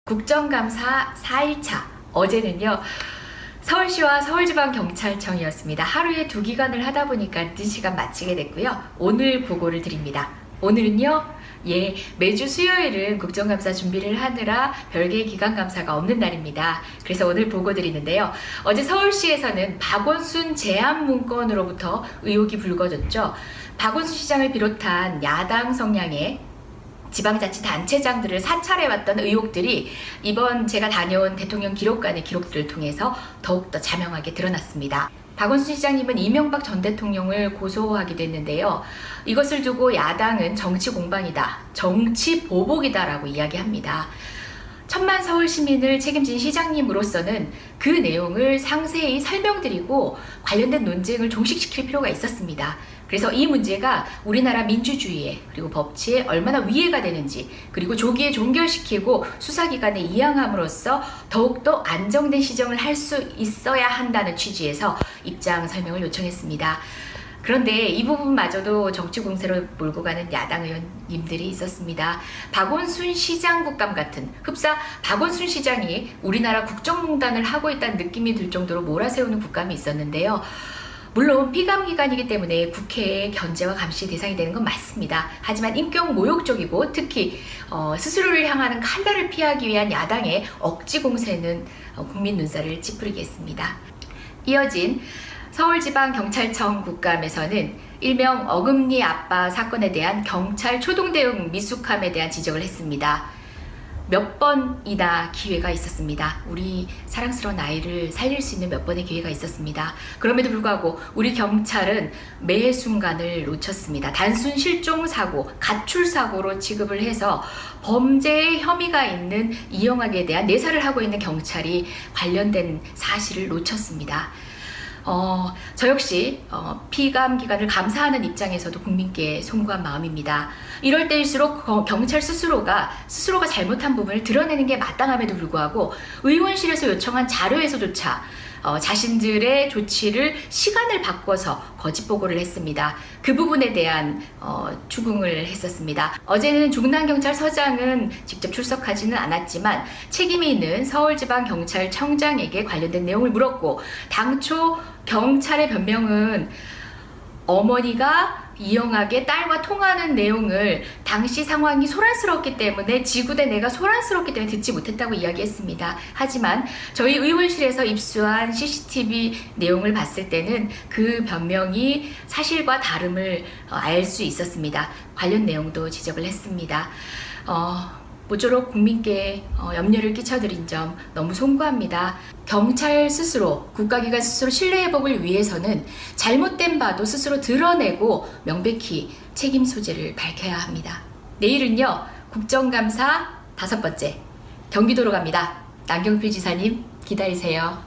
국정감사 4일차 어제는요 서울시와 서울지방경찰청이었습니다. 하루에 2기간을 하다 보니까 늦은 시간 마치게 됐고요. 오늘 보고를 드립니다. 오늘은요 매주 수요일은 국정감사 준비를 하느라 별개의 기간감사가 없는 날입니다. 그래서 오늘 보고 드리는데요. 어제 서울시에서는 박원순 제안 문건으로부터 의혹이 불거졌죠. 박원순 시장을 비롯한 야당 성향의 지방자치단체장들을 사찰해왔던 의혹들이 이번 제가 다녀온 대통령 기록관의 기록들을 통해서 더욱더 자명하게 드러났습니다. 박원순 시장님은 이명박 전 대통령을 고소하기도 했는데요. 이것을 두고 야당은 정치 공방이다, 정치 보복이다 라고 이야기합니다. 천만 서울 시민을 책임진 시장님으로서는 그 내용을 상세히 설명드리고 관련된 논쟁을 종식시킬 필요가 있었습니다. 그래서 이 문제가 우리나라 민주주의에 그리고 법치에 얼마나 위해가 되는지, 그리고 조기에 종결시키고 수사기관에 이양함으로써 더욱더 안정된 시정을 할 수 있어야 한다는 취지에서 입장 설명을 요청했습니다. 그런데 이 부분마저도 정치 공세로 몰고 가는 야당 의원님들이 있었습니다. 박원순 시장 국감 같은, 흡사 박원순 시장이 우리나라 국정농단을 하고 있다는 느낌이 들 정도로 몰아세우는 국감이 있었는데요. 물론 피감기관이기 때문에 국회의 견제와 감시 대상이 되는 건 맞습니다. 하지만 인격 모욕적이고 특히 스스로를 향하는 칼날을 피하기 위한 야당의 억지 공세는 국민 눈살을 찌푸리게 했습니다. 이어진 서울지방경찰청 국감에서는 일명 어금니 아빠 사건에 대한 경찰 초동대응 미숙함에 대한 지적을 했습니다. 몇 번이나 기회가 있었습니다. 우리 사랑스러운 아이를 살릴 수 있는 몇 번의 기회가 있었습니다. 그럼에도 불구하고 우리 경찰은 매 순간을 놓쳤습니다. 단순 실종사고, 가출사고로 취급을 해서 범죄의 혐의가 있는 이영학에 대한 내사를 하고 있는 경찰이 관련된 사실을 놓쳤습니다. 저 역시 피감기관을 감사하는 입장에서도 국민께 송구한 마음입니다. 이럴 때일수록 경찰 스스로가 잘못한 부분을 드러내는 게 마땅함에도 불구하고 의원실에서 요청한 자료에서조차 자신들의 조치를 시간을 바꿔서 거짓 보고를 했습니다. 그 부분에 대한 추궁을 했었습니다. 어제는 중남경찰서장은 직접 출석하지는 않았지만 책임이 있는 서울지방경찰청장에게 관련된 내용을 물었고, 당초 경찰의 변명은 어머니가 이영학의 딸과 통화하는 내용을 당시 상황이 소란스럽기 때문에 지구대 내가 소란스럽기 때문에 듣지 못했다고 이야기했습니다. 하지만 저희 의원실에서 입수한 CCTV 내용을 봤을 때는 그 변명이 사실과 다름을 알 수 있었습니다. 관련 내용도 지적을 했습니다. 모쪼록 국민께 염려를 끼쳐드린 점 너무 송구합니다. 경찰 스스로, 국가기관 스스로 신뢰회복을 위해서는 잘못된 바도 스스로 드러내고 명백히 책임 소재를 밝혀야 합니다. 내일은요, 국정감사 5번째 경기도로 갑니다. 남경필 지사님 기다리세요.